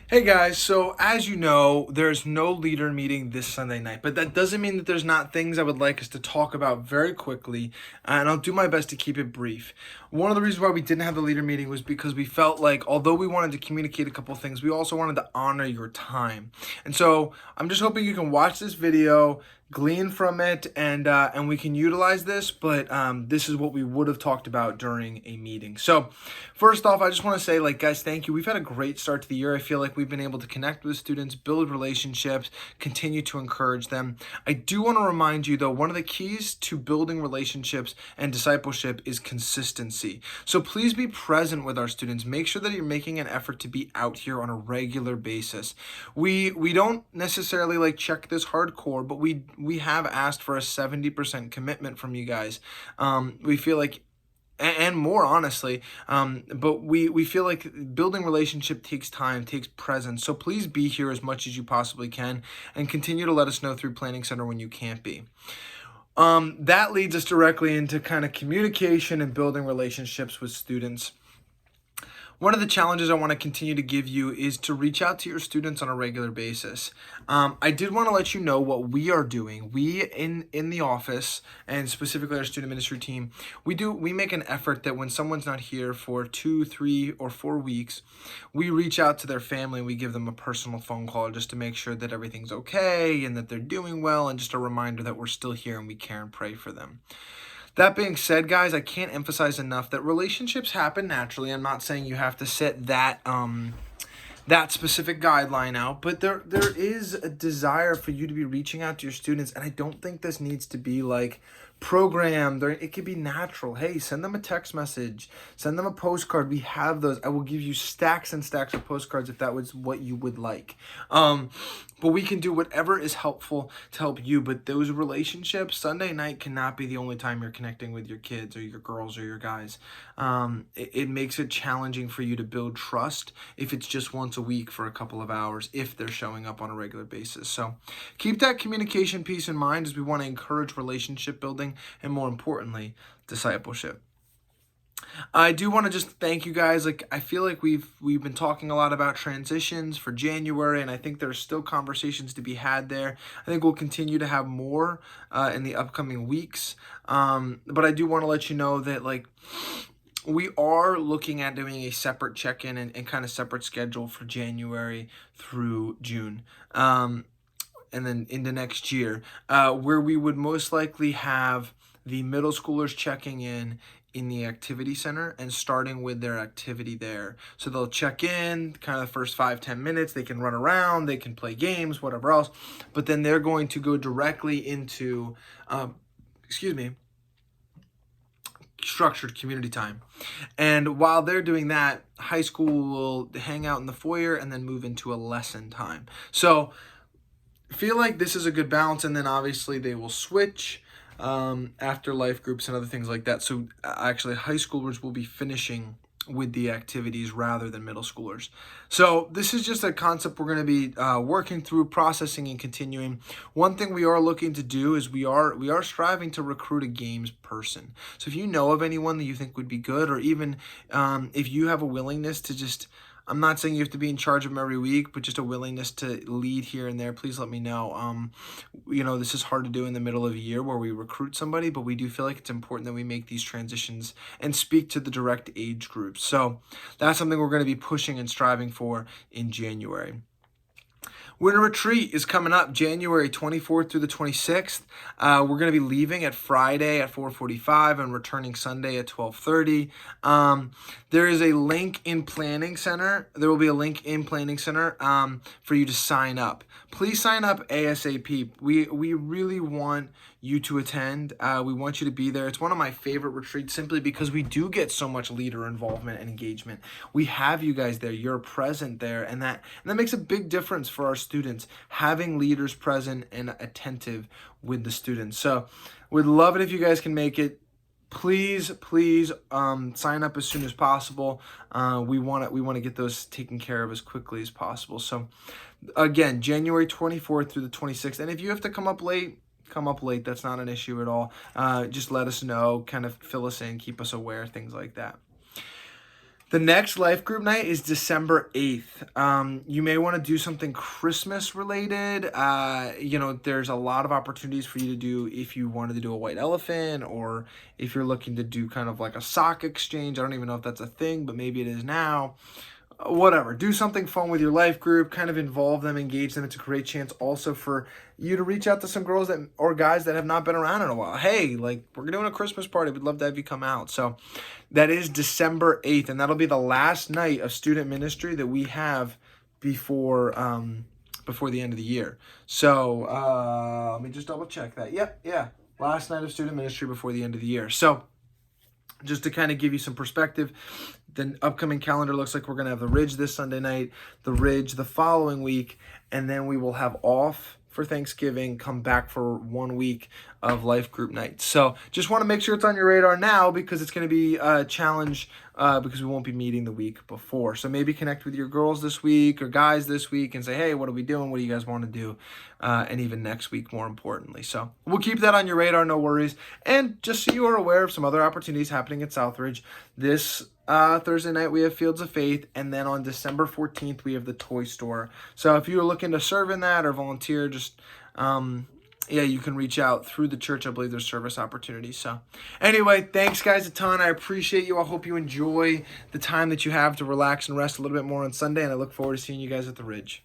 Hey guys, so as you know, there's no leader meeting this Sunday night, but that doesn't mean that there's not things I would like us to talk about very quickly, and I'll do my best to keep it brief. One of the reasons why we didn't have the leader meeting was because we felt like, although we wanted to communicate a couple things, we also wanted to honor your time. And so I'm just hoping you can watch this video, glean from it, and we can utilize this. But this is what we would have talked about during a meeting. So first off, I just want to say, like, guys, thank you. We've had a great start to the year. I feel like we've been able to connect with students, build relationships, continue to encourage them. I do want to remind you, though, one of the keys to building relationships and discipleship is consistency. So please be present with our students. Make sure that you're making an effort to be out here on a regular basis. We don't necessarily like check this hardcore, but we have asked for a 70% commitment from you guys. We feel like and more honestly, but we feel like building relationship takes time, takes presence. So please be here as much as you possibly can, and continue to let us know through Planning Center when you can't be. That leads us directly into kind of communication and building relationships with students. One of the challenges I want to continue to give you is to reach out to your students on a regular basis. I did want to let you know what we are doing. We in the office, and specifically our student ministry team, we make an effort that when someone's not here for 2, 3, or 4 weeks, we reach out to their family and we give them a personal phone call just to make sure that everything's okay and that they're doing well, and just a reminder that we're still here and we care and pray for them. That being said, guys, I can't emphasize enough that relationships happen naturally. I'm not saying you have to set that specific guideline out, but there is a desire for you to be reaching out to your students, and I don't think this needs to be like programmed, or it could be natural. Hey, send them a text message, send them a postcard. We have those. I will give you stacks and stacks of postcards if that was what you would like. But we can do whatever is helpful to help you. But those relationships, Sunday night cannot be the only time you're connecting with your kids or your girls or your guys. It makes it challenging for you to build trust if it's just once a week for a couple of hours, if they're showing up on a regular basis. So keep that communication piece in mind, as we want to encourage relationship building and, more importantly, discipleship. I do want to just thank you guys. Like, I feel like we've been talking a lot about transitions for January, and I think there's still conversations to be had there. I think we'll continue to have more in the upcoming weeks. But I do want to let you know that, like, we are looking at doing a separate check-in and kind of separate schedule for January through June. And then into next year, where we would most likely have the middle schoolers checking in the activity center and starting with their activity there. So they'll check in kind of the first 5-10 minutes. They can run around, they can play games, whatever else, but then they're going to go directly into structured community time. And while they're doing that, high school will hang out in the foyer and then move into a lesson time. So feel like this is a good balance. And then obviously they will switch after life groups and other things like that. So actually high schoolers will be finishing with the activities rather than middle schoolers. So this is just a concept we're going to be working through, processing, and continuing. One thing we are looking to do is we are striving to recruit a games person. So if you know of anyone that you think would be good, or even if you have a willingness to just, I'm not saying you have to be in charge of them every week, but just a willingness to lead here and there, please let me know. This is hard to do in the middle of a year where we recruit somebody, but we do feel like it's important that we make these transitions and speak to the direct age groups. So that's something we're going to be pushing and striving for in January. Winter Retreat is coming up January 24th through the 26th. We're going to be leaving at Friday at 4:45 and returning Sunday at 12:30. There is a link in Planning Center. There will be a link in Planning Center for you to sign up. Please sign up ASAP. We really want you to attend. We want you to be there. It's one of my favorite retreats simply because we do get so much leader involvement and engagement. We have you guys there. You're present there, and that makes a big difference for our students, having leaders present and attentive with the students. So we'd love it if you guys can make it. Please sign up as soon as possible. We want to get those taken care of as quickly as possible. So again, January 24th through the 26th. And if you have to come up late, that's not an issue at all. Just let us know, kind of fill us in, keep us aware, things like that. The next life group night is December 8th. You may want to do something Christmas related. There's a lot of opportunities for you to do if you wanted to do a white elephant, or if you're looking to do kind of like a sock exchange. I don't even know if that's a thing, but maybe it is now. Whatever, do something fun with your life group, kind of involve them, engage them. It's a great chance also for you to reach out to some girls that or guys that have not been around in a while. Hey, like, we're doing a Christmas party, we'd love to have you come out. So that is December 8th, and that'll be the last night of student ministry that we have before the end of the year. So let me just double check that. Yep, yeah, last night of student ministry before the end of the year. So just to kind of give you some perspective, the upcoming calendar looks like we're going to have the Ridge this Sunday night, the Ridge the following week, and then we will have off for Thanksgiving, come back for 1 week of life group nights. So just want to make sure it's on your radar now, because it's going to be a challenge because we won't be meeting the week before. So maybe connect with your girls this week or guys this week and say, hey, what are we doing? What do you guys want to do? And even next week, more importantly. So we'll keep that on your radar, no worries. And just so you are aware of some other opportunities happening at Southridge, this Thursday night we have Fields of Faith, and then on December 14th we have the Toy Store. So if you're looking to serve in that or volunteer, just you can reach out through the church. I believe there's service opportunities. So anyway, thanks guys a ton. I appreciate you. I hope you enjoy the time that you have to relax and rest a little bit more on Sunday, and I look forward to seeing you guys at the Ridge.